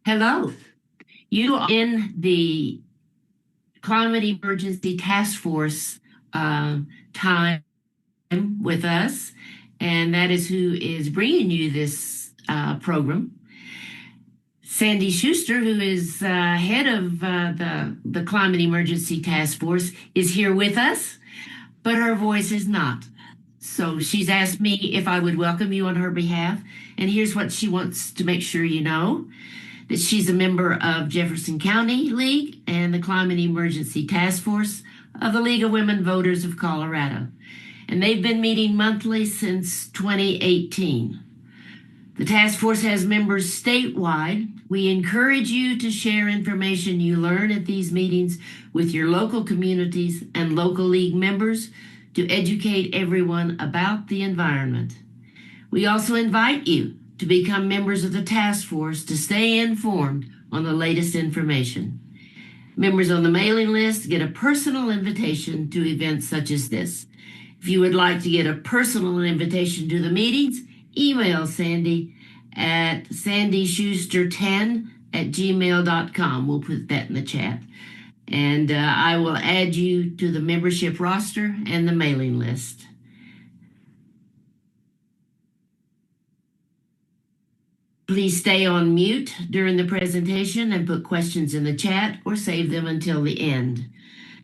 Hello. You are in the Climate Emergency Task Force time with us, and that is who is bringing you this program. Sandy Schuster, who is head of the Climate Emergency Task Force, is here with us, but her voice is not. So she's asked me if I would welcome you on her behalf, and here's what she wants to make sure you know. That she's a member of Jefferson County League and the Climate Emergency Task Force of the League of Women Voters of Colorado. And they've been meeting monthly since 2018. The task force has members statewide. We encourage you to share information you learn at these meetings with your local communities and local league members to educate everyone about the environment. We also invite you to become members of the task force to stay informed on the latest information. Members on the mailing list get a personal invitation to events such as this. If you would like to get a personal invitation to the meetings, email Sandy at sandyschuster10@gmail.com. We'll put that in the chat. And I will add you to the membership roster and the mailing list. Please stay on mute during the presentation and put questions in the chat or save them until the end.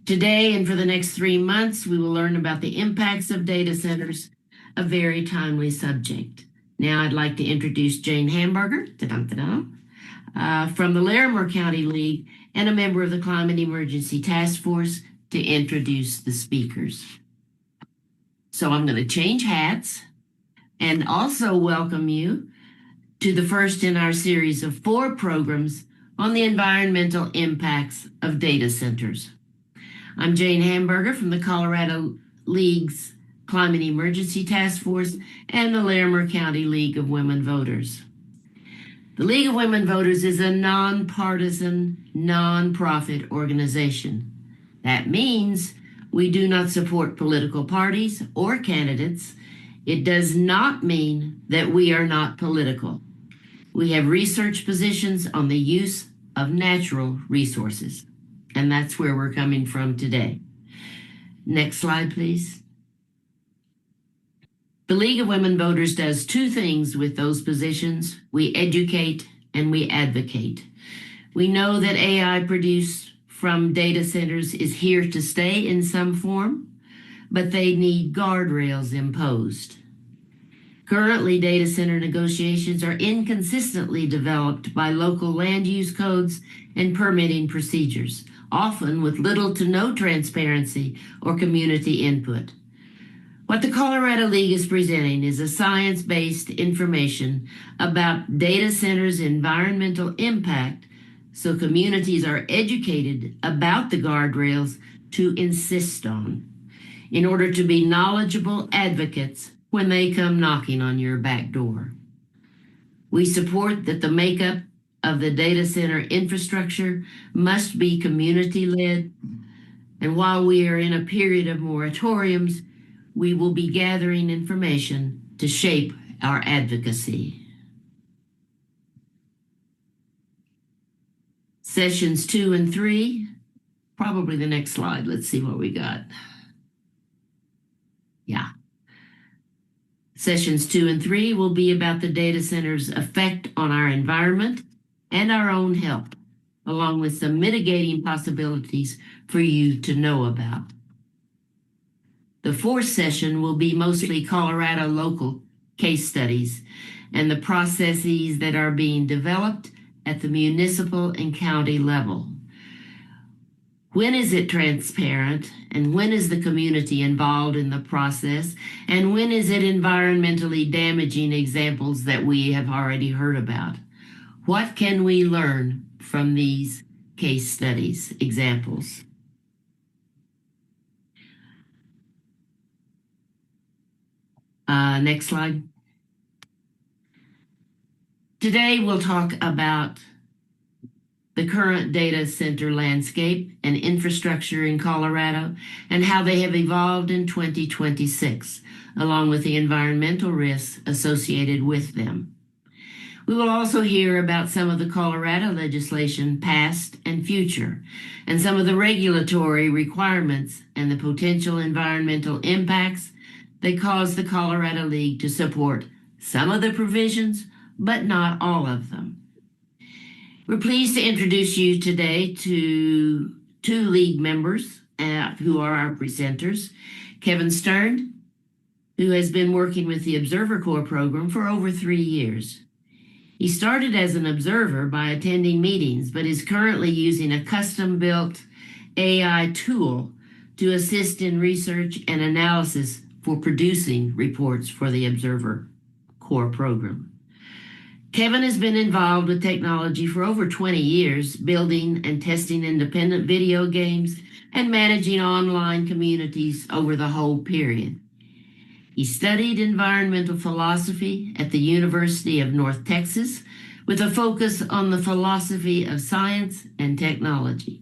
Today and for the next 3 months, we will learn about the impacts of data centers, a very timely subject. Now I'd like to introduce Jane Hamburger from the Larimer County League and a member of the Climate Emergency Task Force to introduce the speakers. So I'm going to change hats and also welcome you to the first in our series of 4 programs on the environmental impacts of data centers. I'm Jane Hamburger from the Colorado League's Climate Emergency Task Force and the Larimer County League of Women Voters. The League of Women Voters is a nonpartisan, nonprofit organization. That means we do not support political parties or candidates. It does not mean that we are not political. We have research positions on the use of natural resources, and that's where we're coming from today. Next slide, please. The League of Women Voters does 2 things with those positions. We educate and we advocate. We know that AI produced from data centers is here to stay in some form, but they need guardrails imposed. Currently, data center negotiations are inconsistently developed by local land use codes and permitting procedures, often with little to no transparency or community input. What the Colorado League is presenting is a science-based information about data centers' environmental impact so communities are educated about the guardrails to insist on in order to be knowledgeable advocates when they come knocking on your back door. We support that the makeup of the data center infrastructure must be community-led, and while we are in a period of moratoriums, we will be gathering information to shape our advocacy. Sessions 2 and 3, probably the next slide. Let's see what we got. Yeah. Sessions 2 and 3 will be about the data center's effect on our environment and our own health, along with some mitigating possibilities for you to know about. The 4th session will be mostly Colorado local case studies and the processes that are being developed at the municipal and county level. When is it transparent, and when is the community involved in the process, and when is it environmentally damaging examples that we have already heard about? What can we learn from these case studies, examples? Next slide. Today we'll talk about the current data center landscape and infrastructure in Colorado and how they have evolved in 2026, along with the environmental risks associated with them. We will also hear about some of the Colorado legislation, past and future, and some of the regulatory requirements and the potential environmental impacts that cause the Colorado League to support some of the provisions, but not all of them. We're pleased to introduce you today to two League members who are our presenters. Kevin Stern, who has been working with the Observer Corps program for over 3 years. He started as an observer by attending meetings, but is currently using a custom-built AI tool to assist in research and analysis for producing reports for the Observer Corps program. Kevin has been involved with technology for over 20 years, building and testing independent video games and managing online communities over the whole period. He studied environmental philosophy at the University of North Texas with a focus on the philosophy of science and technology.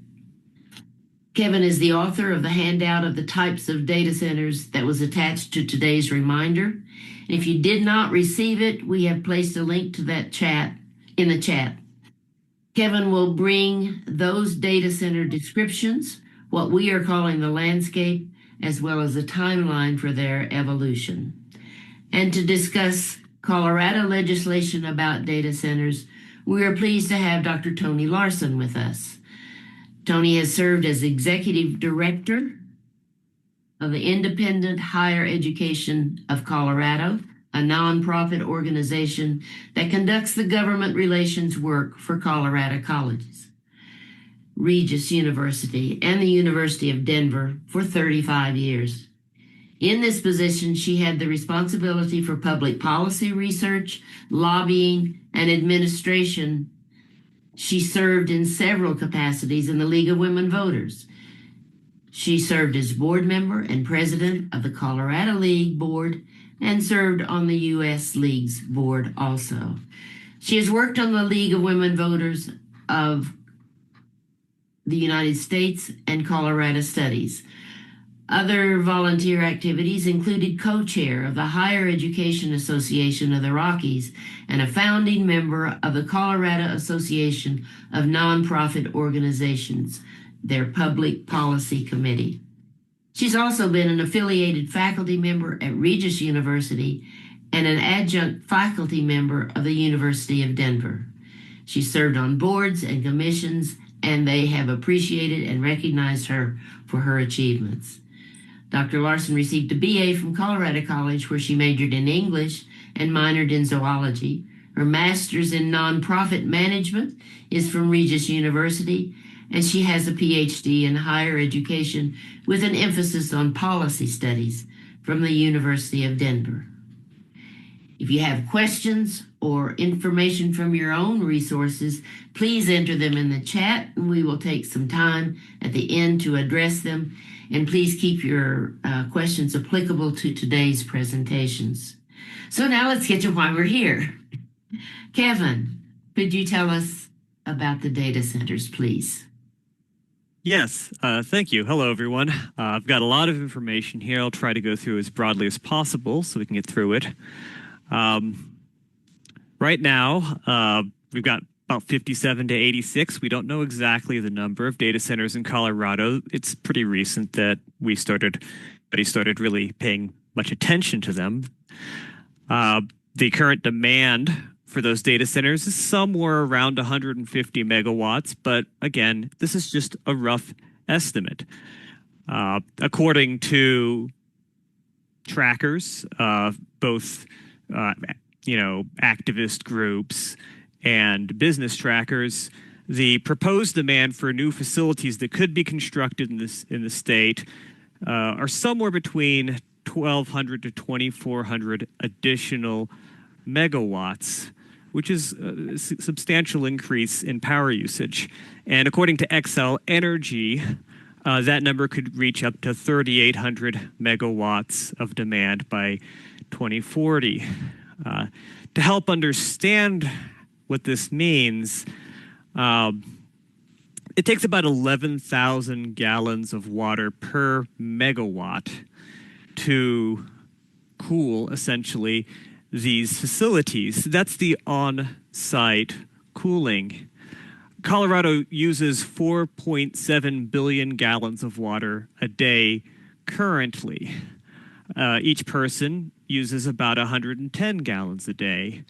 Kevin is the author of the handout of the types of data centers that was attached to today's reminder. And if you did not receive it, we have placed a link to that chat in the chat. Kevin will bring those data center descriptions, what we are calling the landscape, as well as a timeline for their evolution. And to discuss Colorado legislation about data centers, we are pleased to have Dr. Tony Larson with us. Tony has served as Executive Director of the Independent Higher Education of Colorado, a nonprofit organization that conducts the government relations work for Colorado colleges, Regis University, and the University of Denver for 35 years. In this position, she had the responsibility for public policy research, lobbying, and administration. She served in several capacities in the League of Women Voters. She served as board member and president of the Colorado League Board and served on the U.S. League's board also. She has worked on the League of Women Voters of the United States and Colorado Studies. Other volunteer activities included co-chair of the Higher Education Association of the Rockies and a founding member of the Colorado Association of Nonprofit Organizations, their Public Policy Committee. She's also been an affiliated faculty member at Regis University and an adjunct faculty member of the University of Denver. She served on boards and commissions, and they have appreciated and recognized her for her achievements. Dr. Larson received a BA from Colorado College, where she majored in English and minored in zoology. Her master's in nonprofit management is from Regis University, and she has a PhD in higher education with an emphasis on policy studies from the University of Denver. If you have questions or information from your own resources, please enter them in the chat, and we will take some time at the end to address them. And please keep your questions applicable to today's presentations. So now let's get to why we're here. Kevin, could you tell us about the data centers, please? Yes, thank you. Hello, everyone. I've got a lot of information here. I'll try to go through as broadly as possible so we can get through it. Right now, we've got about 57 to 86. We don't know exactly the number of data centers in Colorado. It's pretty recent that we started really paying much attention to them. The current demand for those data centers is somewhere around 150 megawatts, but again, this is just a rough estimate. According to trackers, both activist groups and business trackers, the proposed demand for new facilities that could be constructed in the state are somewhere between 1,200 to 2,400 additional megawatts, which is a substantial increase in power usage. And according to Xcel Energy, that number could reach up to 3,800 megawatts of demand by 2040. To help understand what this means, it takes about 11,000 gallons of water per megawatt to cool, essentially, these facilities. That's the on site cooling. Colorado uses 4.7 billion gallons of water a day currently. Each person uses about 110 gallons a day.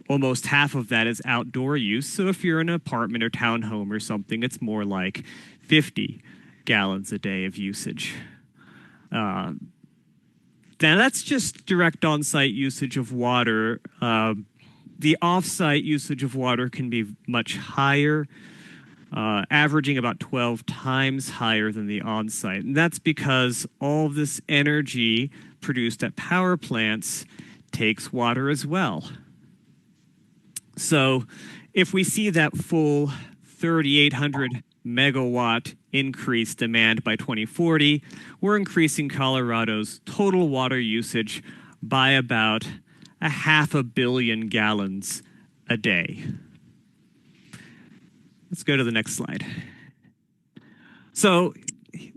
Almost half of that is outdoor use. So if you're in an apartment or townhome or something, it's more like 50 gallons a day of usage. Now that's just direct on-site usage of water. The off-site usage of water can be much higher, averaging about 12 times higher than the on-site. And that's because all of this energy produced at power plants takes water as well. So if we see that full 3,800 megawatt increase demand by 2040, we're increasing Colorado's total water usage by about 500 million gallons a day. Let's go to the next slide. So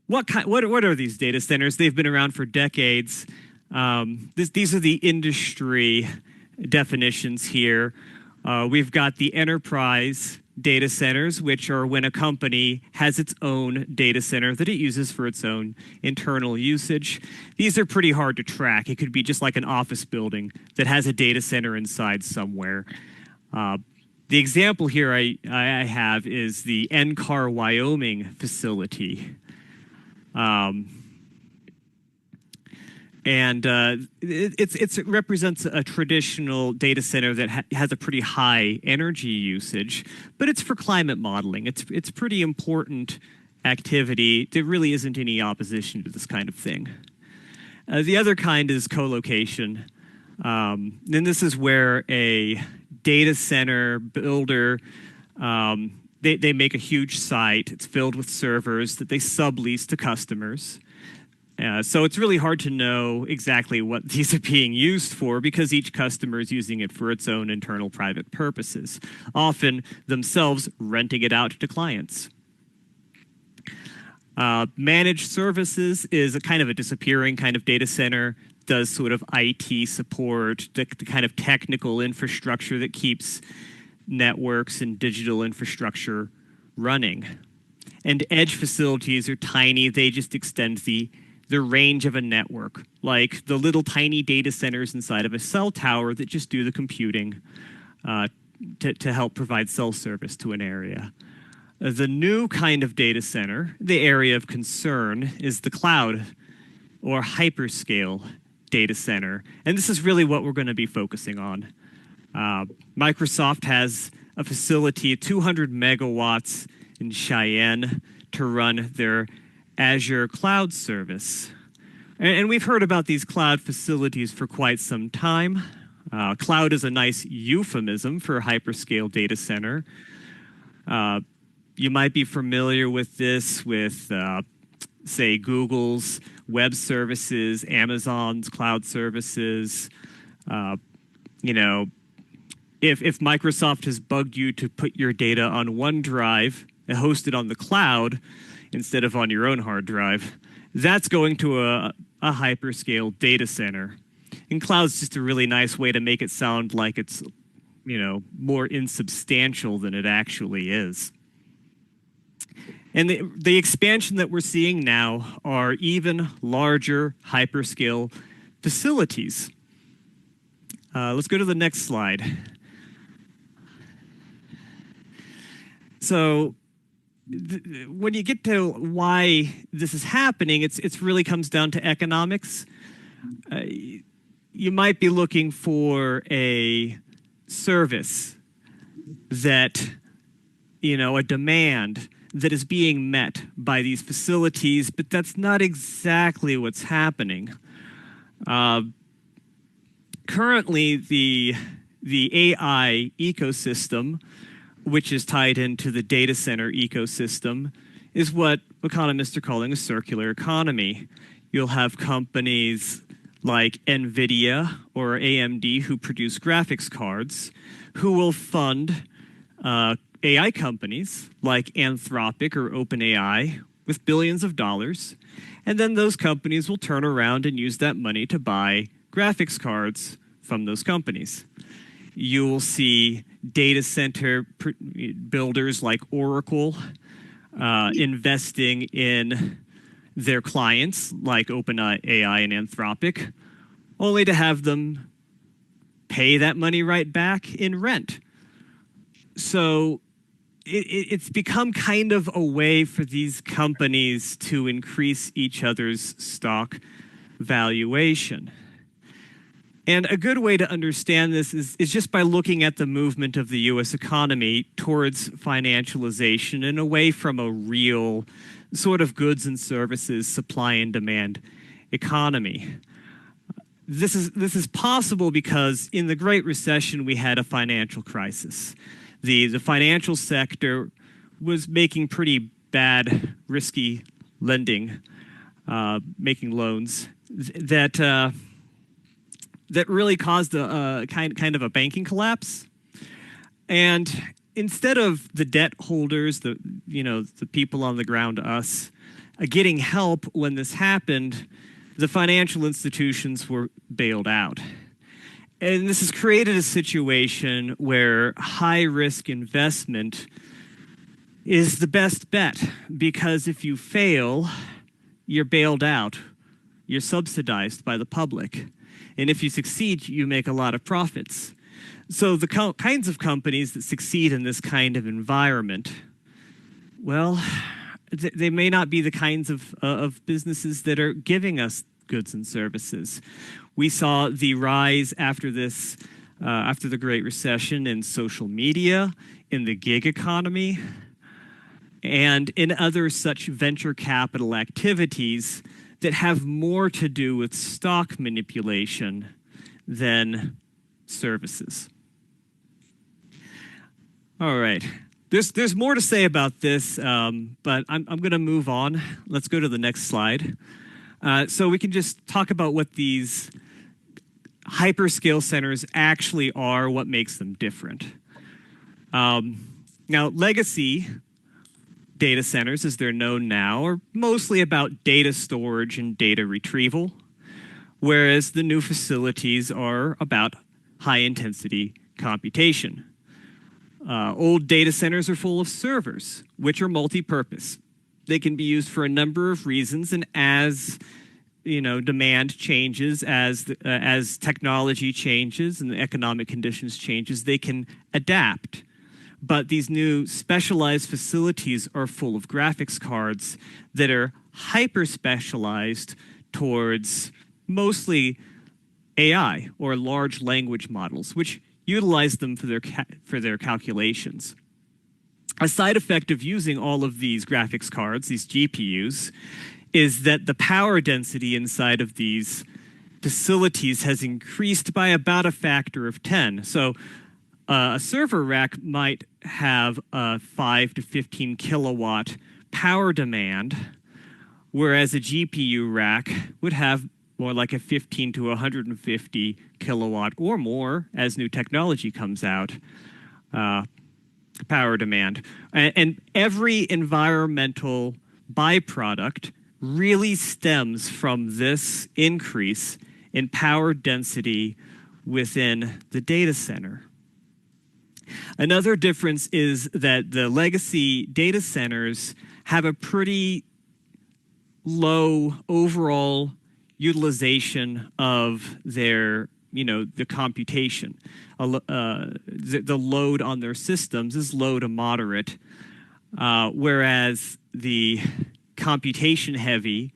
what are these data centers? They've been around for decades. These are the industry definitions here. We've got the enterprise data centers, which are when a company has its own data center that it uses for its own internal usage. These are pretty hard to track. It could be just like an office building that has a data center inside somewhere. The example here I have is the NCAR, Wyoming facility. It represents a traditional data center that has a pretty high energy usage, but it's for climate modeling. It's pretty important activity. There really isn't any opposition to this kind of thing. The other kind is co-location. Then this is where a data center builder, they make a huge site. It's filled with servers that they sublease to customers. So it's really hard to know exactly what these are being used for because each customer is using it for its own internal private purposes, often themselves renting it out to clients. Managed services is a kind of a disappearing kind of data center, does sort of IT support, the kind of technical infrastructure that keeps networks and digital infrastructure running. And edge facilities are tiny. They just extend the range of a network, like the little tiny data centers inside of a cell tower that just do the computing to help provide cell service to an area. The new kind of data center, the area of concern, is the cloud or hyperscale data center. And this is really what we're going to be focusing on. Microsoft has a facility, 200 megawatts in Cheyenne, to run their Azure cloud service. And we've heard about these cloud facilities for quite some time. Cloud is a nice euphemism for a hyperscale data center. You might be familiar with this with, say, Google's web services, Amazon's cloud services. You know, if Microsoft has bugged you to put your data on OneDrive and host it on the cloud, instead of on your own hard drive, that's going to a hyperscale data center. And cloud's just a really nice way to make it sound like it's, you know, more insubstantial than it actually is. And the expansion that we're seeing now are even larger hyperscale facilities. Let's go to the next slide. So when you get to why this is happening, it's really comes down to economics. You might be looking for a service that, you know, a demand that is being met by these facilities, but that's not exactly what's happening. Currently, the AI ecosystem, which is tied into the data center ecosystem, is what economists are calling a circular economy. You'll have companies like NVIDIA or AMD who produce graphics cards who will fund AI companies like Anthropic or OpenAI with billions of dollars. And then those companies will turn around and use that money to buy graphics cards from those companies. You will see data center builders like Oracle investing in their clients like OpenAI and Anthropic, only to have them pay that money right back in rent. So it's become kind of a way for these companies to increase each other's stock valuation. And a good way to understand this is just by looking at the movement of the US economy towards financialization and away from a real sort of goods and services supply and demand economy. This is possible because in the Great Recession, we had a financial crisis. The financial sector was making pretty bad, risky lending, making loans that really caused a kind of a banking collapse. And instead of the debt holders, the people on the ground, us, getting help when this happened, the financial institutions were bailed out. And this has created a situation where high-risk investment is the best bet, because if you fail, you're bailed out. You're subsidized by the public. And if you succeed, you make a lot of profits. So the kinds of companies that succeed in this kind of environment, well, they may not be the kinds of businesses that are giving us goods and services. We saw the rise after this, after the Great Recession, in social media, in the gig economy, and in other such venture capital activities that have more to do with stock manipulation than services. All right. There's more to say about this, but I'm going to move on. Let's go to the next slide. So we can just talk about what these hyperscale centers actually are, what makes them different. Now, legacy data centers, as they're known now, are mostly about data storage and data retrieval, whereas the new facilities are about high-intensity computation. Old data centers are full of servers, which are multi-purpose. They can be used for a number of reasons, and as demand changes, as technology changes and the economic conditions changes, they can adapt. But these new specialized facilities are full of graphics cards that are hyper-specialized towards mostly AI, or large language models, which utilize them for their calculations. A side effect of using all of these graphics cards, these GPUs, is that the power density inside of these facilities has increased by about a factor of 10. So a server rack might have a 5 to 15 kilowatt power demand, whereas a GPU rack would have more like a 15 to 150 kilowatt or more as new technology comes out, power demand. And every environmental byproduct really stems from this increase in power density within the data center. Another difference is that the legacy data centers have a pretty low overall utilization of their, the computation. The load on their systems is low to moderate, whereas the computation-heavy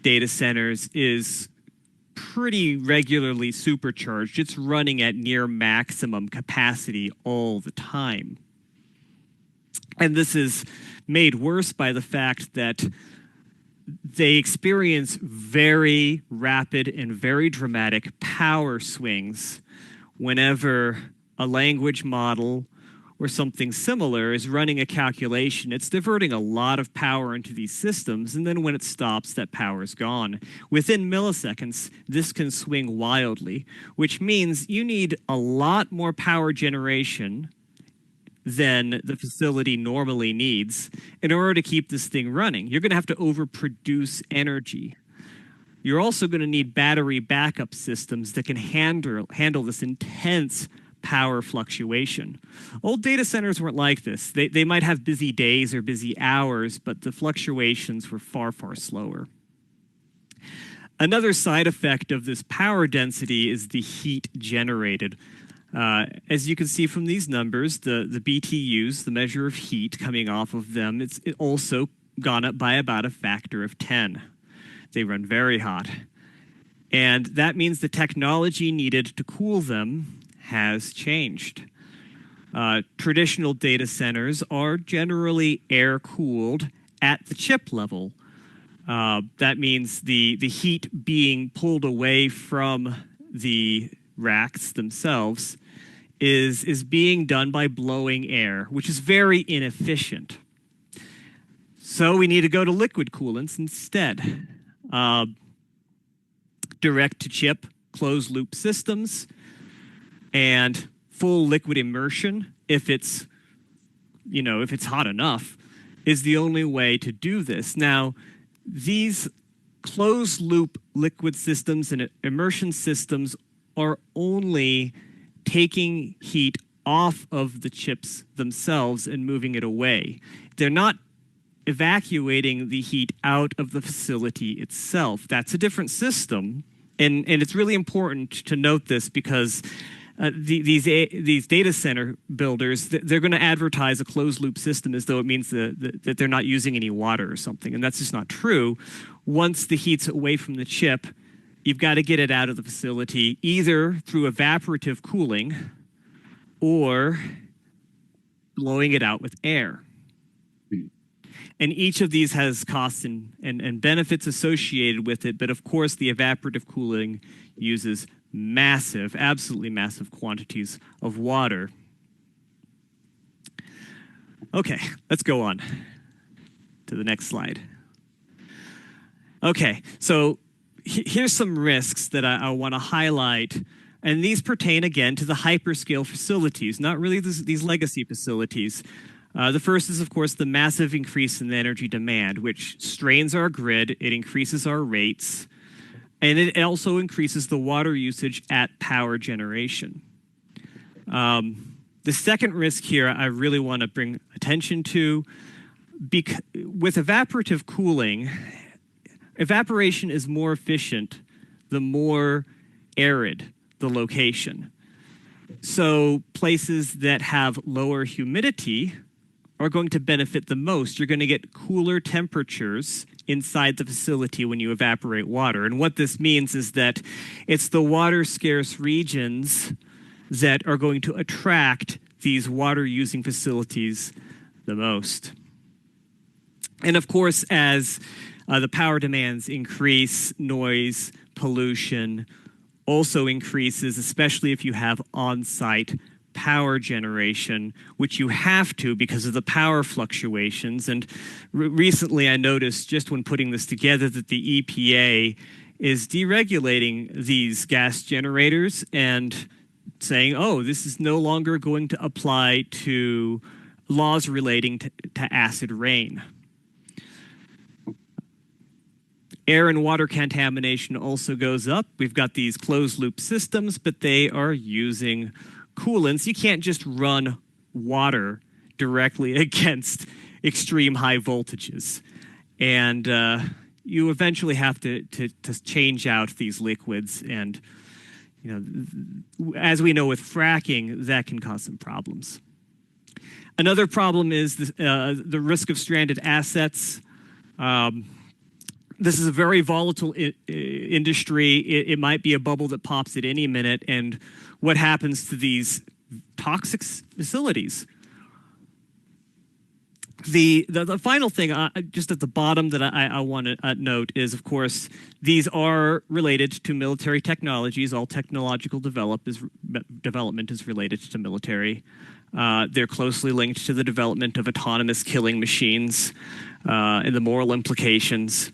data centers is pretty regularly supercharged. It's running at near maximum capacity all the time. And this is made worse by the fact that they experience very rapid and very dramatic power swings whenever a language model or something similar is running a calculation. It's diverting a lot of power into these systems, and then when it stops, that power is gone. Within milliseconds, this can swing wildly, which means you need a lot more power generation than the facility normally needs in order to keep this thing running. You're going to have to overproduce energy. You're also going to need battery backup systems that can handle this intense power fluctuation. Old data centers weren't like this. They might have busy days or busy hours, but the fluctuations were far, far slower. Another side effect of this power density is the heat generated. As you can see from these numbers, the BTUs, the measure of heat coming off of them, it's also gone up by about a factor of 10. They run very hot. And that means the technology needed to cool them has changed. Traditional data centers are generally air-cooled at the chip level. That means the heat being pulled away from the racks themselves is being done by blowing air, which is very inefficient. So we need to go to liquid coolants instead. Direct-to-chip closed-loop systems and full liquid immersion, if it's hot enough, is the only way to do this. Now, these closed-loop liquid systems and immersion systems are only taking heat off of the chips themselves and moving it away. They're not evacuating the heat out of the facility itself. That's a different system, and it's really important to note this because these data center builders, they're going to advertise a closed-loop system as though it means that they're not using any water or something, and that's just not true. Once the heat's away from the chip, you've got to get it out of the facility either through evaporative cooling or blowing it out with air. And each of these has costs and benefits associated with it, but of course the evaporative cooling uses massive, absolutely massive quantities of water. Okay, let's go on to the next slide. Okay, so here's some risks that I want to highlight, and these pertain again to the hyperscale facilities, not really these legacy facilities. The first is, of course, the massive increase in energy demand, which strains our grid, it increases our rates, and it also increases the water usage at power generation. The second risk here I really want to bring attention to, with evaporative cooling, evaporation is more efficient the more arid the location. So places that have lower humidity are going to benefit the most. You're going to get cooler temperatures inside the facility when you evaporate water. And what this means is that it's the water scarce regions that are going to attract these water using facilities the most. And of course, as the power demands increase, noise, pollution also increases, especially if you have on-site power generation, which you have to because of the power fluctuations. And recently I noticed, just when putting this together, that the EPA is deregulating these gas generators and saying, oh, this is no longer going to apply to laws relating to acid rain. Air and water contamination also goes up. We've got these closed loop systems, but they are using coolants. You can't just run water directly against extreme high voltages. And you eventually have to change out these liquids. And as we know with fracking, that can cause some problems. Another problem is the risk of stranded assets. This is a very volatile industry. It might be a bubble that pops at any minute. And what happens to these toxic facilities? The final thing, just at the bottom that I want to note is, of course, these are related to military technologies. All technological development is related to military. They're closely linked to the development of autonomous killing machines and the moral implications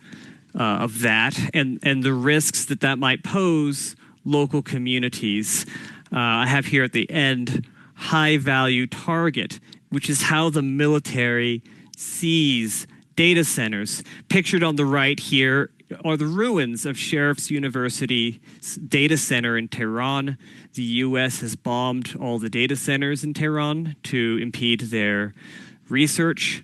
of that, and the risks that might pose local communities. I have here at the end, high value target, which is how the military sees data centers. Pictured on the right here are the ruins of Sheriff's University's data center in Tehran. The U.S. has bombed all the data centers in Tehran to impede their research,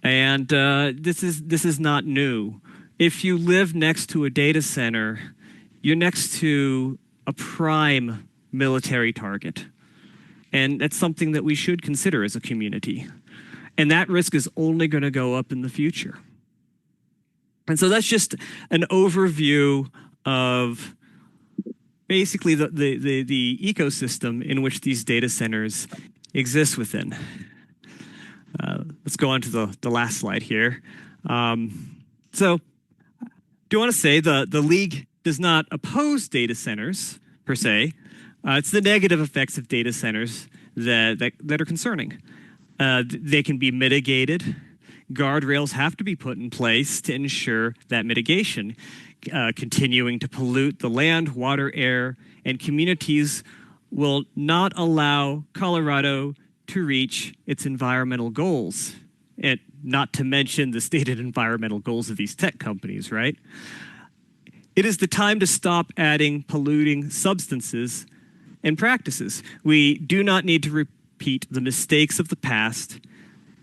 and this is not new. If you live next to a data center, you're next to a prime military target, and that's something that we should consider as a community. And that risk is only going to go up in the future. And so that's just an overview of basically the ecosystem in which these data centers exist within. Let's go on to the last slide here. So do want to say the League does not oppose data centers per se. It's the negative effects of data centers that are concerning. They can be mitigated. Guardrails have to be put in place to ensure that mitigation. Continuing to pollute the land, water, air, and communities will not allow Colorado to reach its environmental goals, and not to mention the stated environmental goals of these tech companies, right? It is the time to stop adding polluting substances and practices. We do not need to repeat the mistakes of the past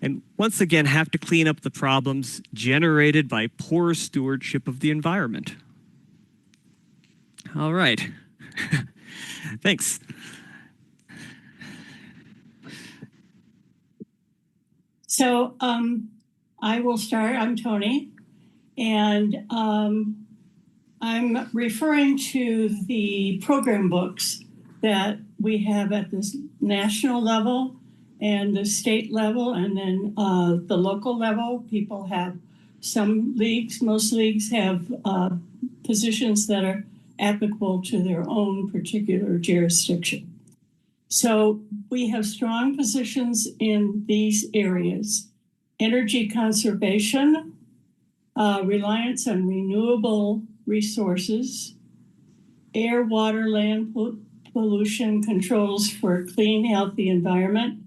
and once again have to clean up the problems generated by poor stewardship of the environment. All right. Thanks. So I will start. I'm Tony, and I'm referring to the program books that we have at this national level and the state level, and then the local level. People have some leagues, most leagues have positions that are applicable to their own particular jurisdiction. So we have strong positions in these areas: energy conservation, reliance on renewable resources, air, water, land pollution controls for a clean, healthy environment,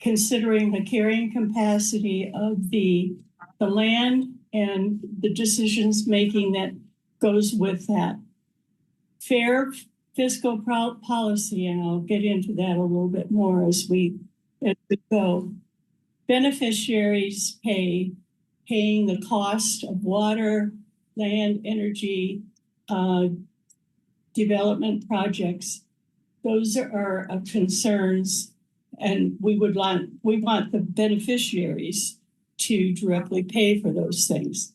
considering the carrying capacity of the land and the decisions making that goes with that. Fair fiscal policy, and I'll get into that a little bit more as we go. Beneficiaries paying the cost of water, land, energy, development projects. Those are concerns, and we want the beneficiaries to directly pay for those things.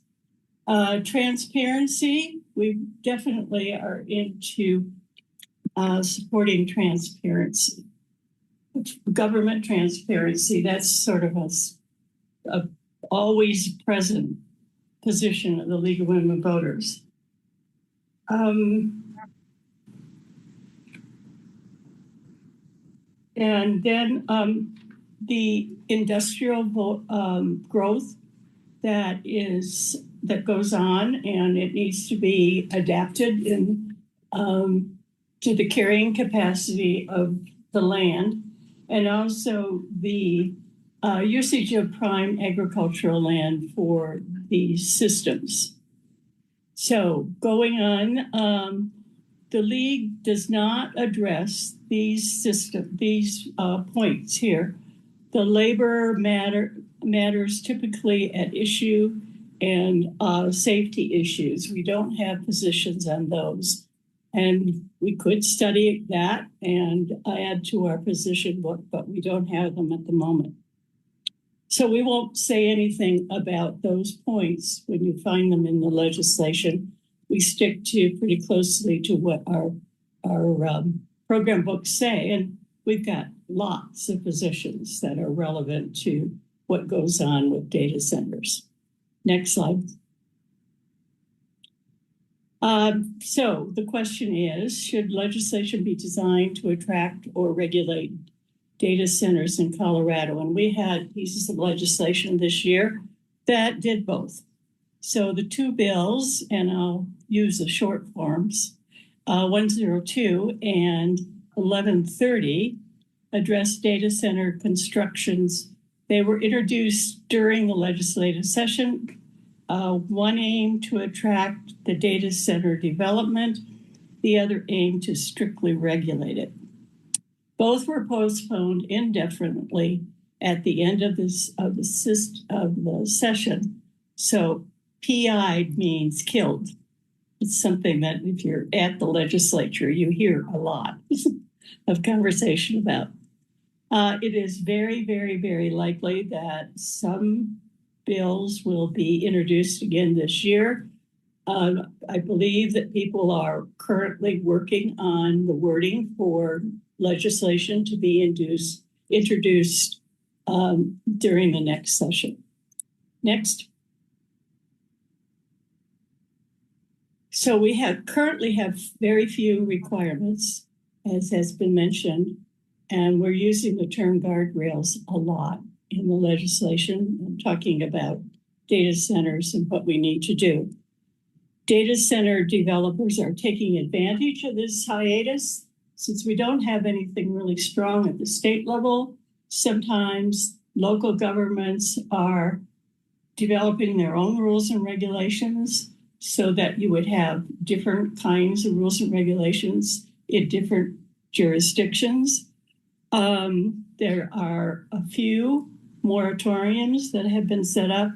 Transparency, we definitely are into supporting transparency. Government transparency, that's sort of a always present position of the League of Women Voters. And then the industrial growth that goes on, and it needs to be adapted to the carrying capacity of the land, and also the usage of prime agricultural land for these systems. So going on, the League does not address these points here. The labor matters typically at issue, and safety issues. We don't have positions on those. And we could study that and add to our position book, but we don't have them at the moment. So we won't say anything about those points when you find them in the legislation. We stick to pretty closely to what our program books say, and we've got lots of positions that are relevant to what goes on with data centers. Next slide. So the question is, should legislation be designed to attract or regulate data centers in Colorado? And we had pieces of legislation this year that did both. So the two bills, and I'll use the short forms, 102 and 1130, address data center constructions. They were introduced during the legislative session, One aim to attract the data center development, the other aim to strictly regulate it. Both were postponed indefinitely at the end of the session. So PI means killed. It's something that if you're at the legislature, you hear a lot of conversation about. It is very, very, very likely that some bills will be introduced again this year. I believe that people are currently working on the wording for legislation to be introduced during the next session. Next. So we currently have very few requirements, as has been mentioned, and we're using the term guardrails a lot in the legislation and talking about data centers and what we need to do. Data center developers are taking advantage of this hiatus. Since we don't have anything really strong at the state level, sometimes local governments are developing their own rules and regulations so that you would have different kinds of rules and regulations in different jurisdictions. There are a few moratoriums that have been set up.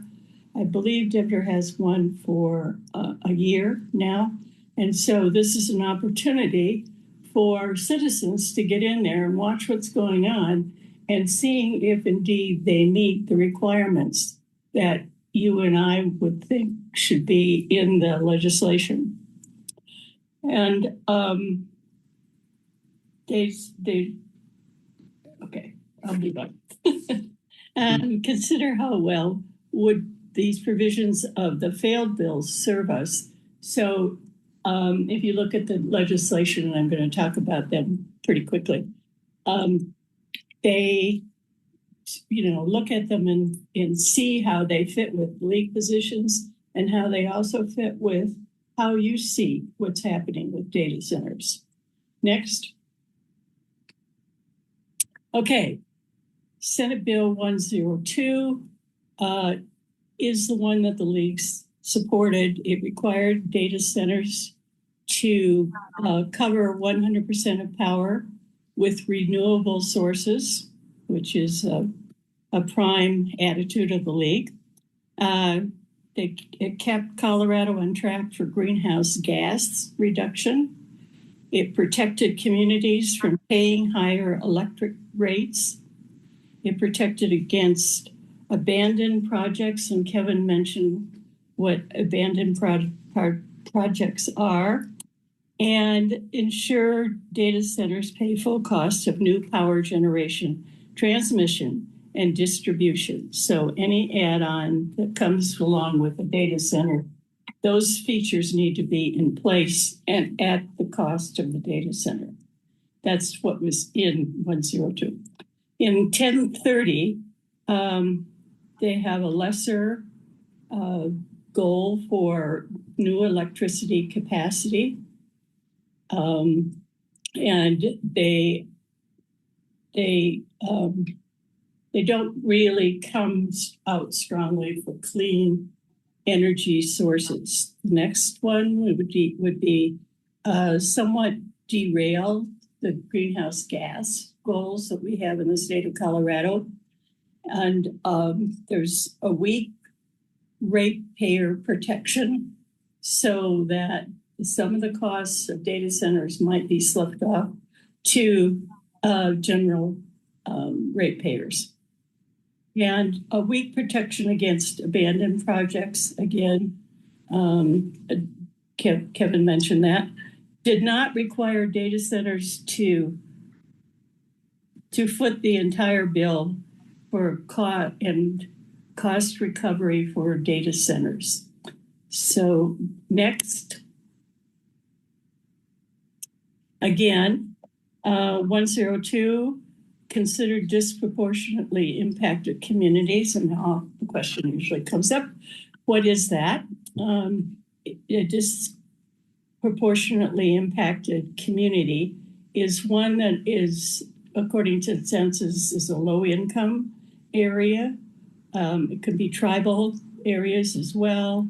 I believe Denver has one for a year now. And so this is an opportunity for citizens to get in there and watch what's going on and seeing if indeed they meet the requirements that you and I would think should be in the legislation. And okay, I'll be back. And consider how well would these provisions of the failed bills serve us. So if you look at the legislation, and I'm going to talk about them pretty quickly, they look at them and see how they fit with league positions and how they also fit with how you see what's happening with data centers. Next. Okay, Senate Bill 102 is the one that the leagues supported. It required data centers to cover 100% of power with renewable sources, which is a prime attitude of the league. It kept Colorado on track for greenhouse gas reduction. It protected communities from paying higher electric rates. It protected against abandoned projects, and Kevin mentioned what abandoned projects are, and ensure data centers pay full costs of new power generation, transmission, and distribution. So any add-on that comes along with a data center, those features need to be in place and at the cost of the data center. That's what was in 102. In 1030, they have a lesser goal for new electricity capacity. And they don't really come out strongly for clean energy sources. The next one would be somewhat derail the greenhouse gas goals that we have in the state of Colorado. And there's a weak ratepayer protection so that some of the costs of data centers might be slipped off to general ratepayers. And a weak protection against abandoned projects, again, Kevin mentioned that, did not require data centers to foot the entire bill for cost recovery for data centers. So next, again, 102 considered disproportionately impacted communities, and now the question usually comes up, what is that? A disproportionately impacted community is one that is, according to the census, is a low income area. It could be tribal areas as well.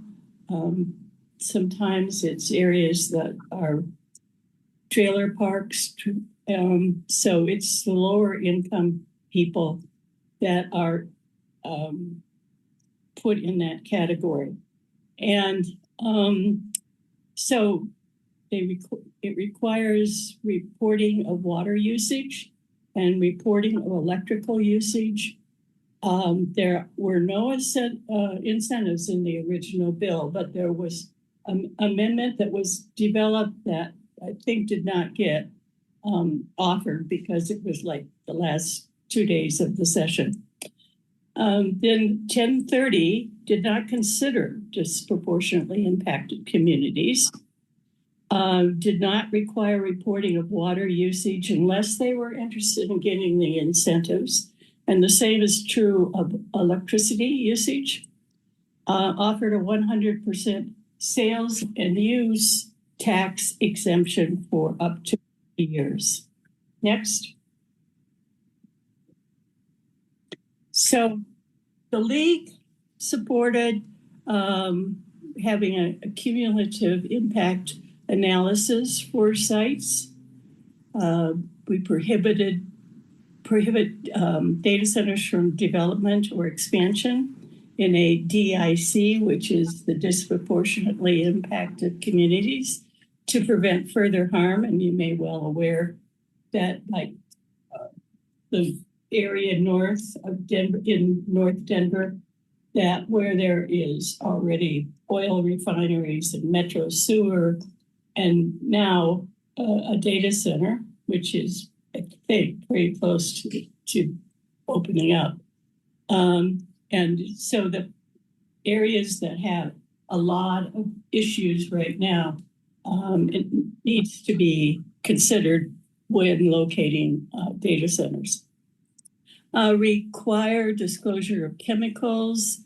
Sometimes it's areas that are trailer parks. So it's the lower income people that are put in that category. And so it requires reporting of water usage and reporting of electrical usage. There were no incentives in the original bill, but there was an amendment that was developed that I think did not get offered because it was like the last 2 days of the session. Then 1030 did not consider disproportionately impacted communities, did not require reporting of water usage unless they were interested in getting the incentives. And the same is true of electricity usage, offered a 100% sales and use tax exemption for up to 3 years. Next. So the league supported having a cumulative impact analysis for sites. We prohibit data centers from development or expansion in a DIC, which is the disproportionately impacted communities, to prevent further harm. And you may well aware that like the area north of Denver, in North Denver, that where there is already oil refineries and metro sewer, and now a data center, which is, I think, pretty close to opening up. And so the areas that have a lot of issues right now, it needs to be considered when locating data centers. Require disclosure of chemicals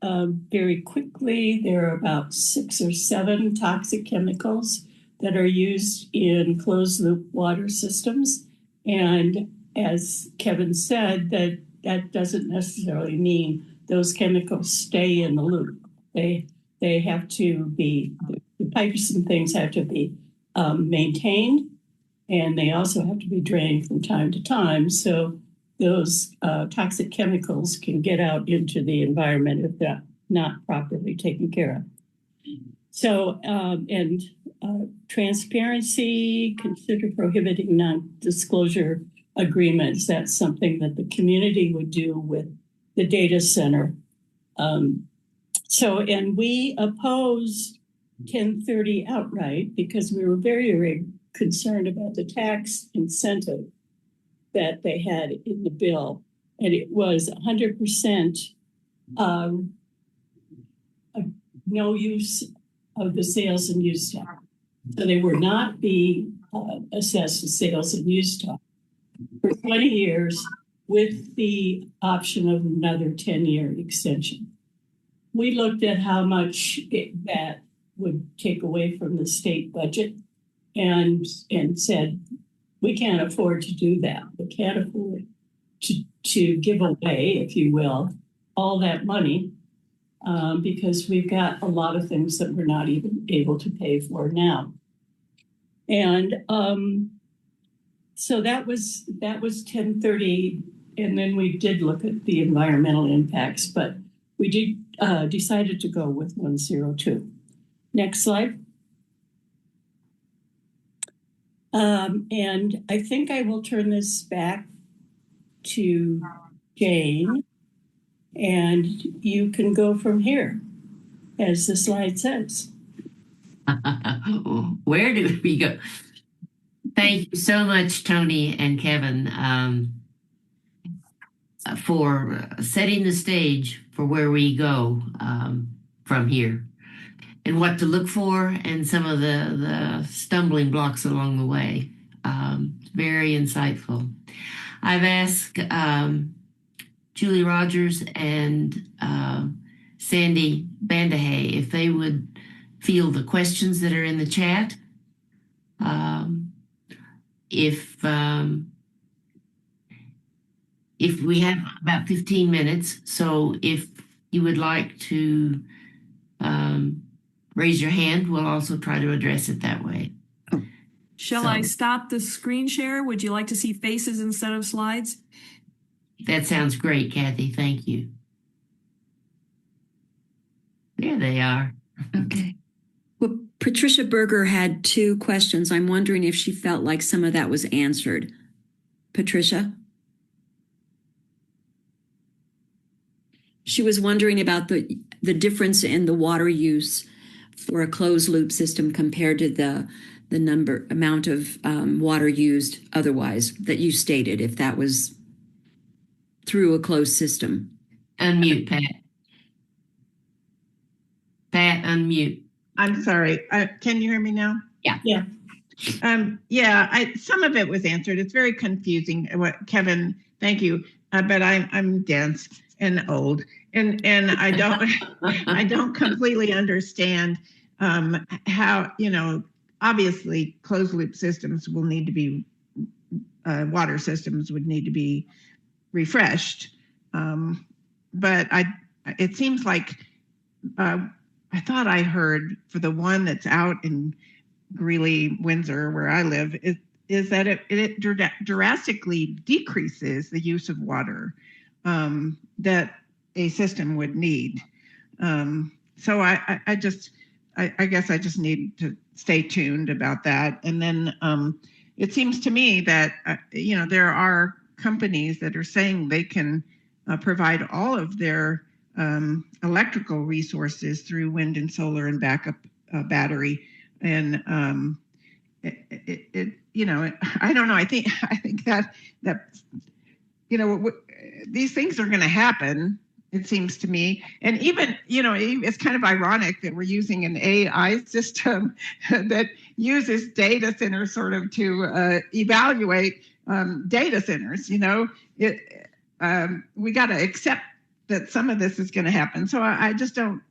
very quickly. There are about 6 or 7 toxic chemicals that are used in closed loop water systems. And as Kevin said, that doesn't necessarily mean those chemicals stay in the loop. They have to be, the pipes and things have to be maintained, and they also have to be drained from time to time. So those toxic chemicals can get out into the environment if they're not properly taken care of. So, and transparency, consider prohibiting non-disclosure agreements. That's something that the community would do with the data center. And we opposed 1030 outright because we were very, very concerned about the tax incentive that they had in the bill. And it was 100% no use of the sales and use tax. So they were not being assessed as sales and use tax for 20 years with the option of another 10-year extension. We looked at how much that would take away from the state budget and said, we can't afford to do that. We can't afford to give away, if you will, all that money because we've got a lot of things that we're not even able to pay for now. And so that was 1030. And then we did look at the environmental impacts, but we decided to go with 102. Next slide. And I think I will turn this back to Jane, and you can go from here, as the slide says. Where do we go? Thank you so much, Tony and Kevin, for setting the stage for where we go from here and what to look for and some of the stumbling blocks along the way. Very insightful. I've asked Julie Rogers and Sandy Bandahay if they would field the questions that are in the chat. If we have about 15 minutes, so if you would like to raise your hand, we'll also try to address it that way. Shall So- I stop the screen share? Would you like to see faces instead of slides? That sounds great, Kathy. Thank you. There they are. Okay. Well, Patricia Berger had 2 questions. I'm wondering if she felt like some of that was answered. Patricia? She was wondering about the difference in the water use for a closed loop system compared to the amount of water used otherwise that you stated, if that was through a closed system. Unmute, Pat. Pat, unmute. I'm sorry. Can you hear me now? Yeah. Yeah. Some of it was answered. It's very confusing. What Kevin? Thank you. But I'm dense and old, and I don't I don't completely understand how, obviously closed loop systems will need to be water systems would need to be refreshed, but it seems like I thought I heard for the one that's out in Greeley, Windsor, where I live, is that it drastically decreases the use of water that a system would need. So I guess I just need to stay tuned about that. And then it seems to me that, there are companies that are saying they can provide all of their electrical resources through wind and solar and backup battery. And I don't know. I think that these things are going to happen. It seems to me, and even it's kind of ironic that we're using an AI system that uses data centers sort of to evaluate data centers. We got to accept that some of this is going to happen. So I just don't.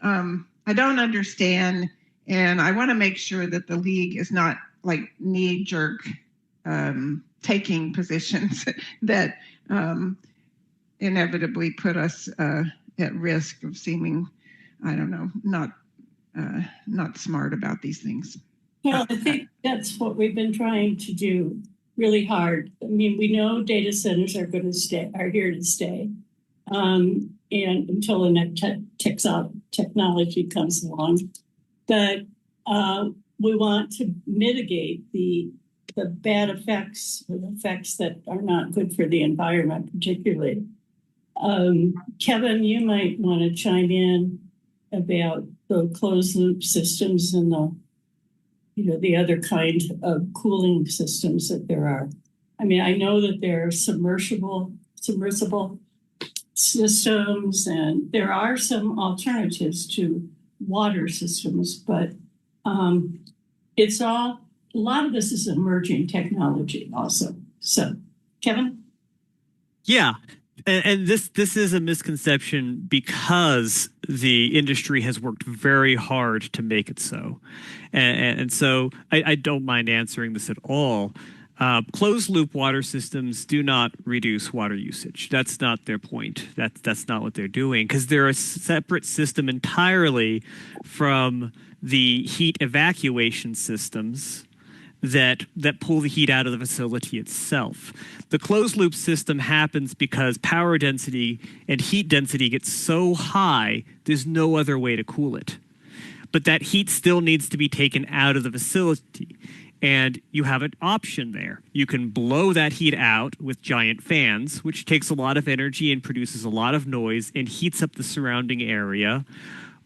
I don't understand, and I want to make sure that the league is not like knee-jerk taking positions that inevitably put us at risk of seeming, I don't know, not smart about these things. Well, I think that's what we've been trying to do really hard. I mean, we know data centers are here to stay. And until the next technology comes along, but we want to mitigate the bad effects, or the effects that are not good for the environment, particularly. Kevin, you might want to chime in about the closed loop systems and the other kind of cooling systems that there are. I mean, I know that there are submersible systems, and there are some alternatives to water systems, but a lot of this is emerging technology also. So, Kevin? Yeah. And this is a misconception because the industry has worked very hard to make it so. And so I don't mind answering this at all. Closed loop water systems do not reduce water usage. That's not their point. That's not what they're doing, because they're a separate system entirely from the heat evacuation systems that pull the heat out of the facility itself. The closed loop system happens because power density and heat density gets so high, there's no other way to cool it. But that heat still needs to be taken out of the facility. And you have an option there. You can blow that heat out with giant fans, which takes a lot of energy and produces a lot of noise and heats up the surrounding area.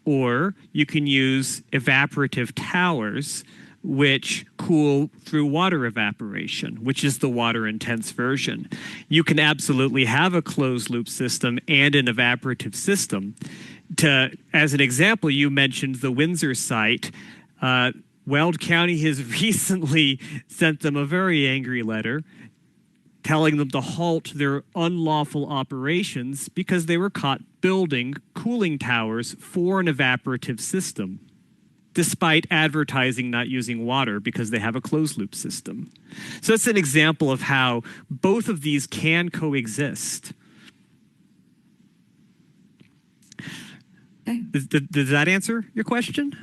Or you can use evaporative towers, which cool through water evaporation, which is the water-intense version. You can absolutely have a closed-loop system and an evaporative system. As an example, you mentioned the Windsor site. Weld County has recently sent them a very angry letter telling them to halt their unlawful operations because they were caught building cooling towers for an evaporative system, despite advertising not using water because they have a closed loop system. So it's an example of how both of these can coexist. Okay. Does that answer your question?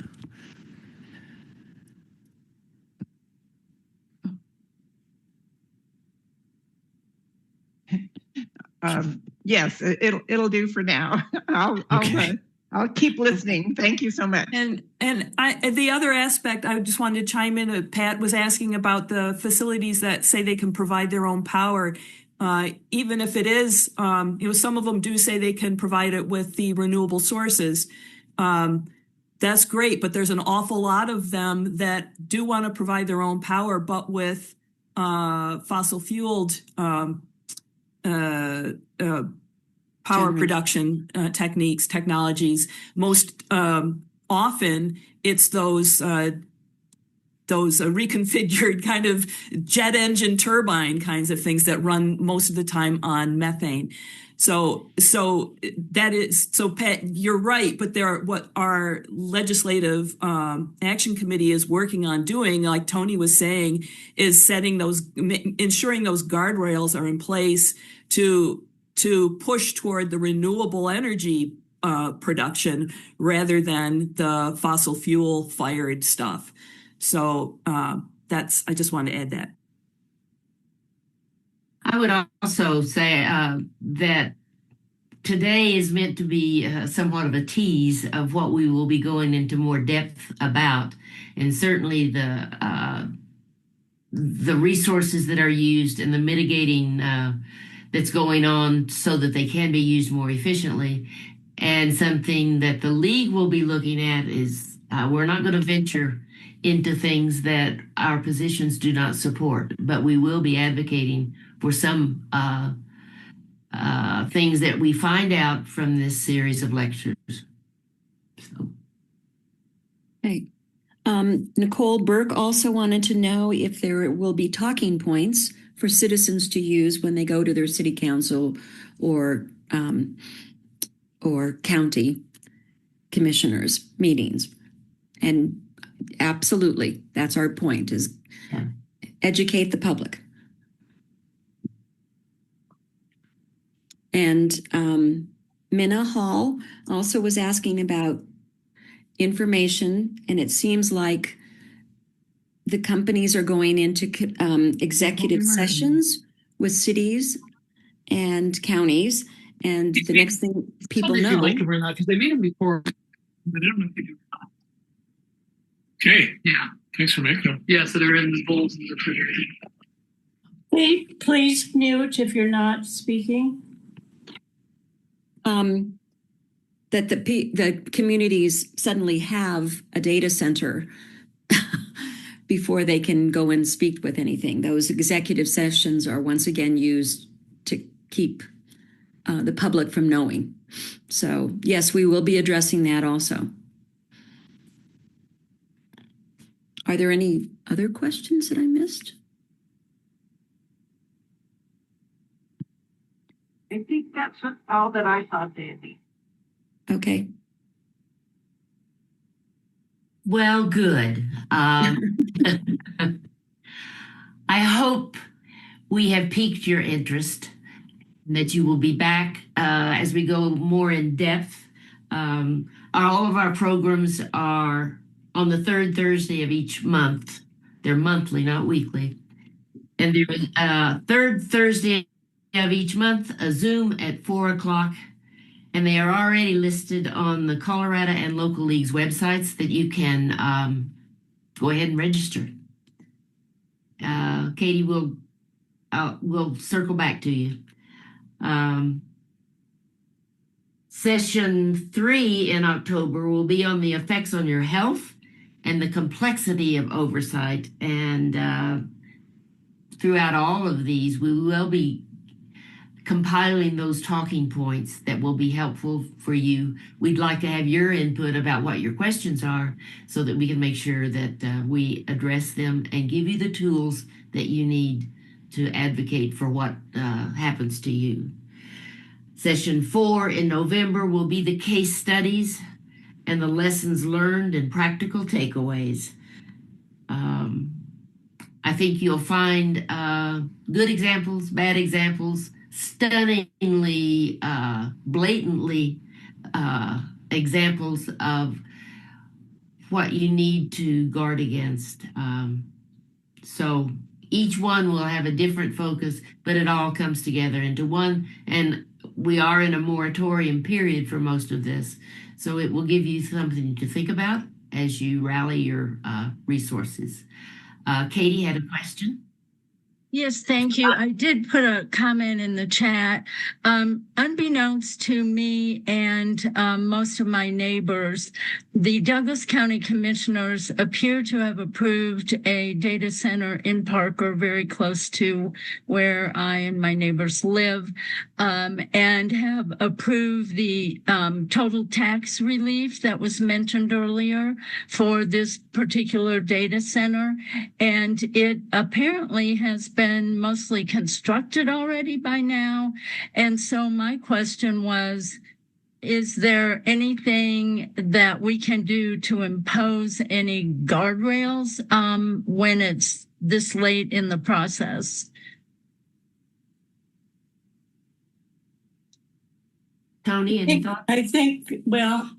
Yes, it'll do for now. I'll keep listening. Thank you so much. And the other aspect, I just wanted to chime in. Pat was asking about the facilities that say they can provide their own power. Even if it is, some of them do say they can provide it with the renewable sources. That's great, but there's an awful lot of them that do want to provide their own power, but with fossil fueled power production technologies. Most often, it's those reconfigured kind of jet engine turbine kinds of things that run most of the time on methane. So Pat, you're right, but what our legislative action committee is working on doing, like Tony was saying, is ensuring those guardrails are in place to push toward the renewable energy production rather than the fossil fuel fired stuff. So I just want to add that. I would also say that today is meant to be somewhat of a tease of what we will be going into more depth about, and certainly the resources that are used and the mitigating that's going on so that they can be used more efficiently. And something that the league will be looking at is we're not going to venture into things that our positions do not support, but we will be advocating for some things that we find out from this series of lectures. So. Okay. Nicole Burke also wanted to know if there will be talking points for citizens to use when they go to their city council or county commissioners meetings. And absolutely, that's our point, is educate the public. And Minna Hall also was asking about information, and it seems like the companies are going into executive sessions with cities and counties, and the next thing people know. You'd like to bring that because they made them before, but I don't know if they do. Okay. Yeah. Thanks for making them. Yeah, so they're in the bowls in the refrigerator. Hey, please mute if you're not speaking. That the communities suddenly have a data center before they can go and speak with anything. Those executive sessions are once again used to keep the public from knowing. So yes, we will be addressing that also. Are there any other questions that I missed? I think that's all that I saw, Sandy. Okay. Well, good. I hope we have piqued your interest, and that you will be back as we go more in depth. All of our programs are on the third Thursday of each month. They're monthly, not weekly. And there's third Thursday of each month, a Zoom at 4 o'clock. And they are already listed on the Colorado and local leagues websites that you can go ahead and register. Katie will circle back to you. Session 3 in October will be on the effects on your health and the complexity of oversight. And throughout all of these, we will be compiling those talking points that will be helpful for you. We'd like to have your input about what your questions are so that we can make sure that we address them and give you the tools that you need to advocate for what happens to you. Session 4 in November will be the case studies and the lessons learned and practical takeaways. I think you'll find good examples, bad examples, stunningly, blatantly examples of what you need to guard against. So each one will have a different focus, but it all comes together into one. And we are in a moratorium period for most of this. So it will give you something to think about as you rally your resources. Katie had a question. Yes, thank you. I did put a comment in the chat. Unbeknownst to me and most of my neighbors, the Douglas County Commissioners appear to have approved a data center in Parker, very close to where I and my neighbors live, and have approved the total tax relief that was mentioned earlier for this particular data center. And it apparently has been mostly constructed already by now. And so my question was, is there anything that we can do to impose any guardrails when it's this late in the process? Tony, any thoughts? I think, well,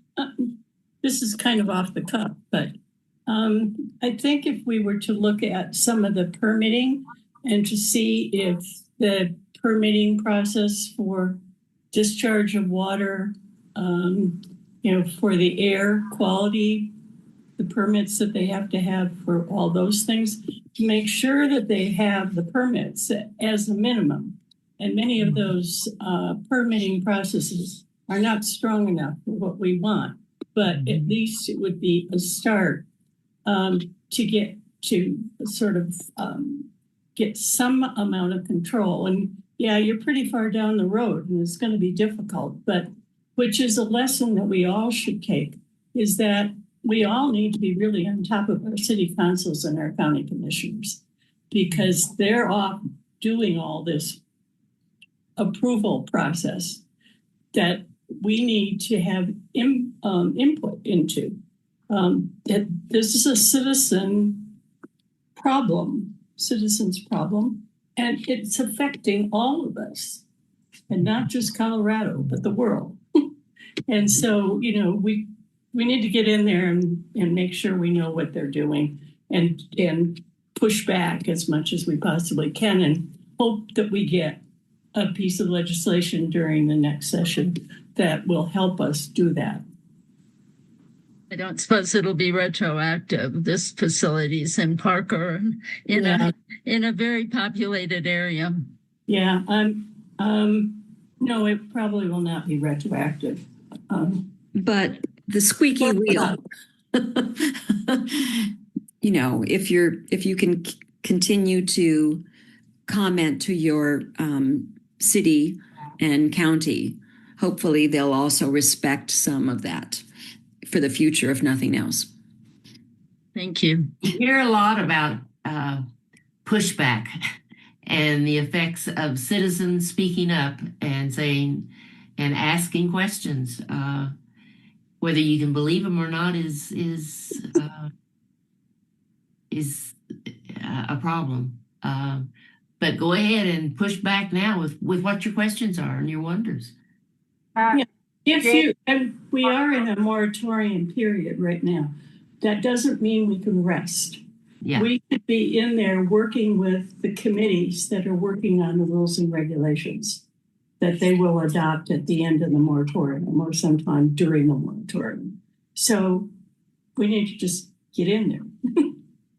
this is kind of off the cuff, but I think if we were to look at some of the permitting and to see if the permitting process for discharge of water, for the air quality, the permits that they have to have for all those things, to make sure that they have the permits as a minimum. And many of those permitting processes are not strong enough for what we want, but at least it would be a start to get to sort of get some amount of control. And yeah, you're pretty far down the road and it's going to be difficult, but which is a lesson that we all should take, is that we all need to be really on top of our city councils and our county commissioners, because they're off doing all this approval process that we need to have input into. This is a citizens problem, and it's affecting all of us, and not just Colorado, but the world. And so, we need to get in there and make sure we know what they're doing and push back as much as we possibly can, and hope that we get a piece of legislation during the next session that will help us do that. I don't suppose it'll be retroactive. This facility's in Parker, in a very populated area. Yeah, no, it probably will not be retroactive. But the squeaky wheel, if you can continue to comment to your city and county, hopefully they'll also respect some of that for the future, if nothing else. Thank you. You hear a lot about pushback and the effects of citizens speaking up and saying and asking questions. Whether you can believe them or not is a problem. But go ahead and push back now with what your questions are and your wonders. And we are in a moratorium period right now. That doesn't mean we can rest. Yeah. We should be in there working with the committees that are working on the rules and regulations that they will adopt at the end of the moratorium or sometime during the moratorium. So we need to just get in there.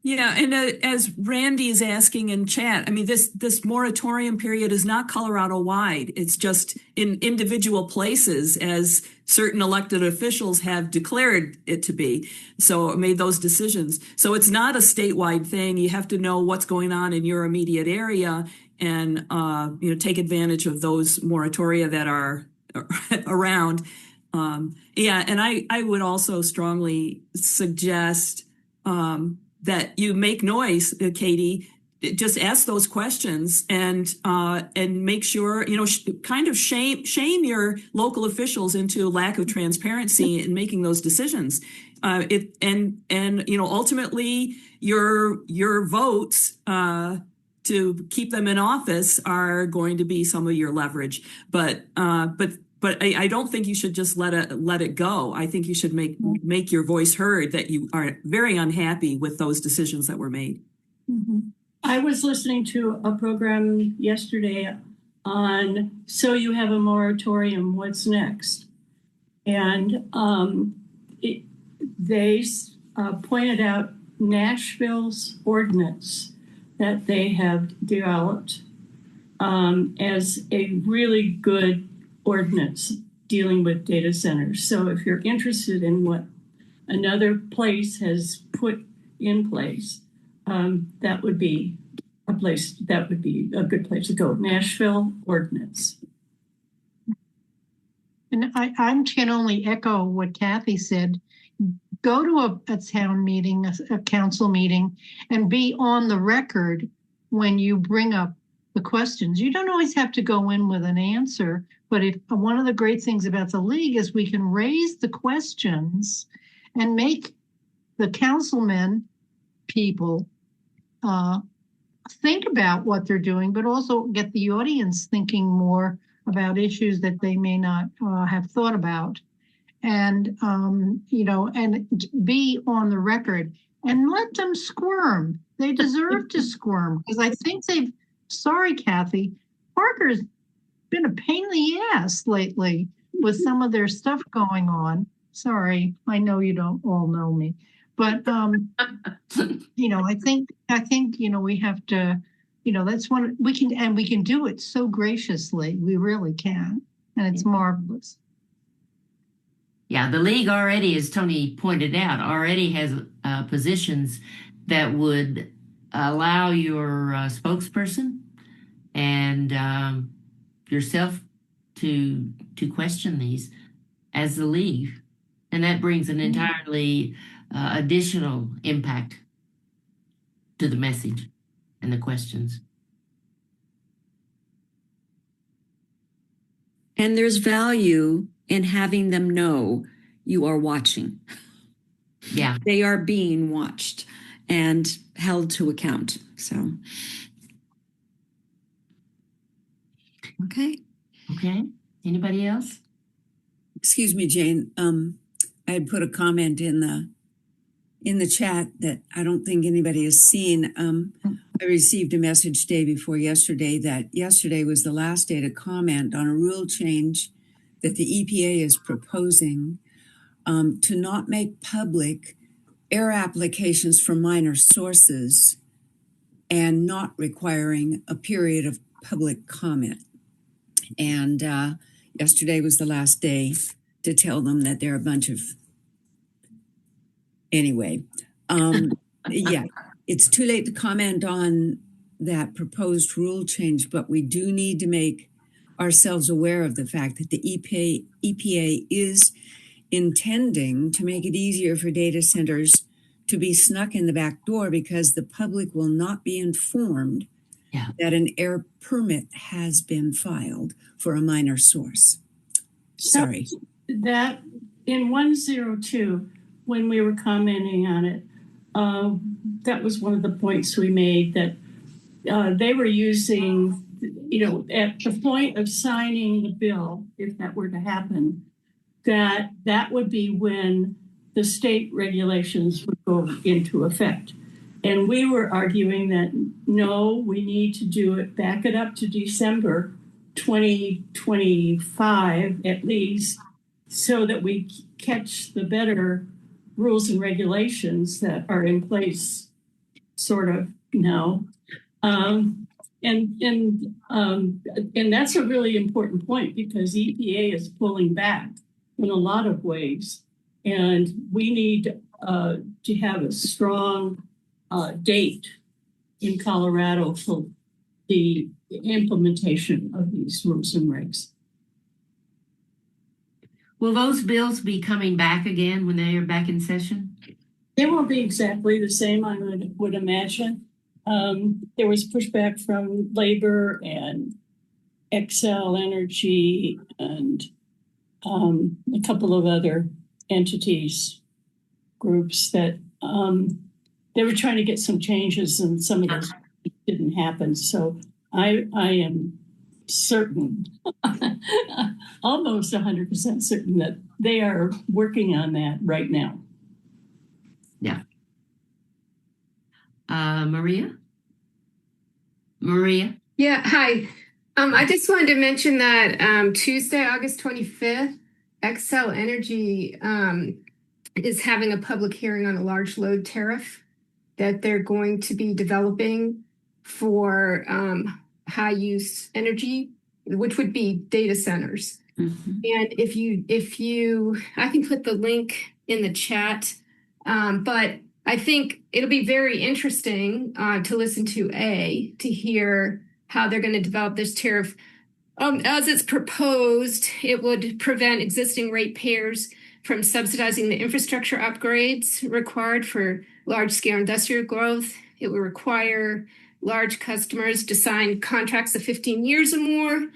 Yeah, and as Randy is asking in chat, I mean, this moratorium period is not Colorado-wide. It's just in individual places, as certain elected officials have declared it to be. So made those decisions. So it's not a statewide thing. You have to know what's going on in your immediate area and take advantage of those moratoria that are around. And I would also strongly suggest that you make noise, Katie. Just ask those questions and make sure, kind of shame your local officials into lack of transparency in making those decisions. Ultimately your votes to keep them in office are going to be some of your leverage. But But I don't think you should just let it go. I think you should make your voice heard that you are very unhappy with those decisions that were made. Mhm. I was listening to a program yesterday on So You Have a Moratorium, What's Next? And they pointed out Nashville's ordinance that they have developed as a really good ordinance dealing with data centers. So if you're interested in what another place has put in place, that would be a good place to go. Nashville ordinance. And I can only echo what Kathy said. Go to a town meeting, a council meeting, and be on the record when you bring up the questions. You don't always have to go in with an answer, but one of the great things about the league is we can raise the questions and make the councilmen people think about what they're doing, but also get the audience thinking more about issues that they may not have thought about. And, and be on the record and let them squirm. They deserve to squirm because I think sorry, Kathy, Parker's been a pain in the ass lately with some of their stuff going on. Sorry, I know you don't all know me, but, I think, we have to, that's we can do it so graciously. We really can. And it's marvelous. Yeah, the league already, as Tony pointed out, already has positions that would allow your spokesperson and yourself to question these as the league, and that brings an entirely additional impact to the message and the questions. And there's value in having them know you are watching. Yeah. They are being watched and held to account. So, okay. Okay. Anybody else? Excuse me, Jane. I had put a comment in the chat that I don't think anybody has seen. I received a message day before yesterday that yesterday was the last day to comment on a rule change that the EPA is proposing to not make public air applications from minor sources and not requiring a period of public comment. And yesterday was the last day to tell them that they're a bunch of... Anyway, yeah, it's too late to comment on that proposed rule change, but we do need to make ourselves aware of the fact that the EPA is intending to make it easier for data centers to be snuck in the back door because the public will not be informed that an air permit has been filed for a minor source. Sorry. So that in 102, when we were commenting on it, that was one of the points we made, that they were using, at the point of signing the bill, if that were to happen, that would be when the state regulations would go into effect. And we were arguing that, no, we need to do it, back it up to December 2025 at least, so that we catch the better rules and regulations that are in place sort of now. And that's a really important point because EPA is pulling back in a lot of ways. And we need to have a strong date in Colorado for the implementation of these rules and regs. Will those bills be coming back again when they are back in session? They won't be exactly the same, I would imagine. There was pushback from labor and Xcel Energy and a couple of other entities, groups that they were trying to get some changes, and some of those didn't happen. So I am certain, almost 100% certain that they are working on that right now. Yeah. Maria? Maria? Yeah, hi. I just wanted to mention that Tuesday, August 25th, Xcel Energy is having a public hearing on a large load tariff that they're going to be developing for high use energy, which would be data centers. Mm-hmm. And if you, I can put the link in the chat, but I think it'll be very interesting to listen to hear how they're going to develop this tariff. As it's proposed, it would prevent existing ratepayers from subsidizing the infrastructure upgrades required for large-scale industrial growth. It would require large customers to sign contracts of 15 years or more.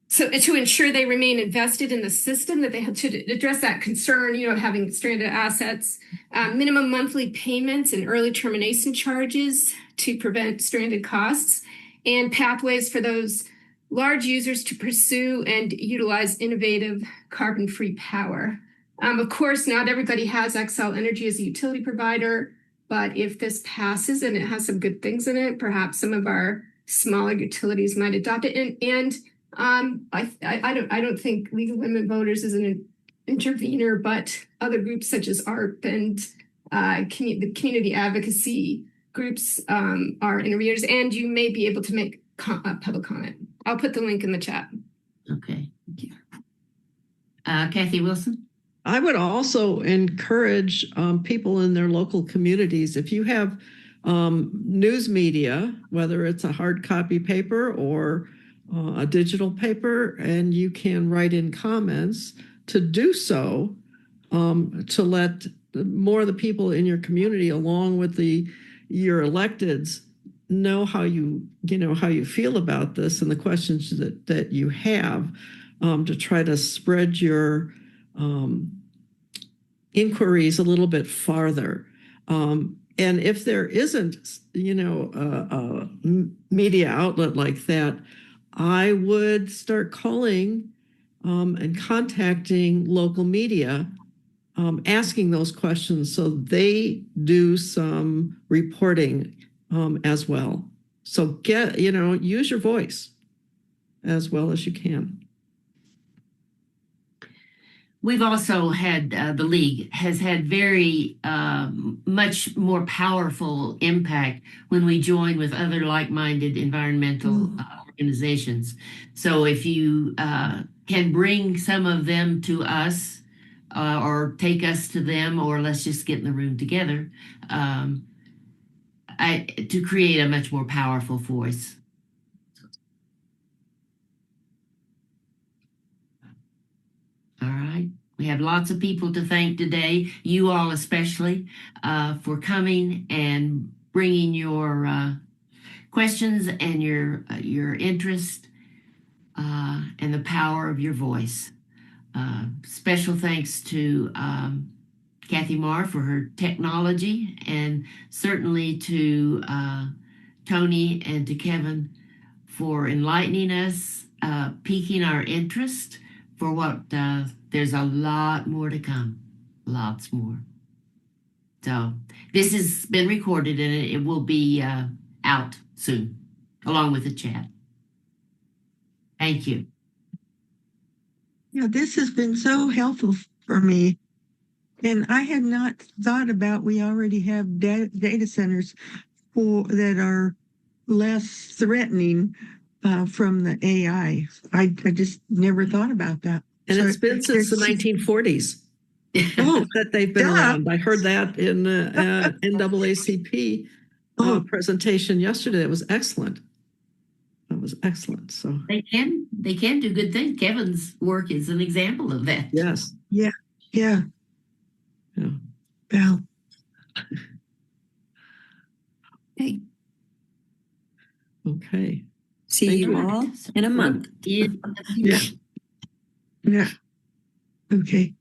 So to ensure they remain invested in the system, that they have to address that concern, having stranded assets, minimum monthly payments and early termination charges to prevent stranded costs, and pathways for those large users to pursue and utilize innovative carbon-free power. Of course, not everybody has Xcel Energy as a utility provider, but if this passes and it has some good things in it, perhaps some of our smaller utilities might adopt it. And I don't think League of Women Voters is an intervener, but other groups such as ARP and the community advocacy groups are interveners, and you may be able to make public comment. I'll put the link in the chat. Okay, thank you. Kathy Wilson? I would also encourage people in their local communities, if you have news media, whether it's a hard copy paper or a digital paper, and you can write in comments, to do so, to let more of the people in your community, along with your electeds, know how you feel about this and the questions that you have, to try to spread your inquiries a little bit farther. And if there isn't, a media outlet like that, I would start calling and contacting local media, asking those questions so they do some reporting as well. So use your voice as well as you can. We've also had, the League has had very much more powerful impact when we join with other like-minded environmental organizations. So if you can bring some of them to us or take us to them, or let's just get in the room together, to create a much more powerful voice. All right. We have lots of people to thank today, you all especially, for coming and bringing your questions and your interest and the power of your voice. Special thanks to Kathy Marr for her technology, and certainly to Tony and to Kevin for enlightening us, piquing our interest for what there's a lot more to come, lots more. So this has been recorded and it will be out soon, along with the chat. Thank you. Yeah, this has been so helpful for me. And I had not thought about, we already have data centers that are less threatening from the AI. I just never thought about that. And so it's been since the 1940s that they've been around. I heard that in the NAACP presentation yesterday. It was excellent. That was excellent. So they can do good things. Kevin's work is an example of that. Yes. Yeah. Yeah. Yeah. Well. Hey. Okay. See you all in a month. Yeah. Yeah. Yeah. Okay.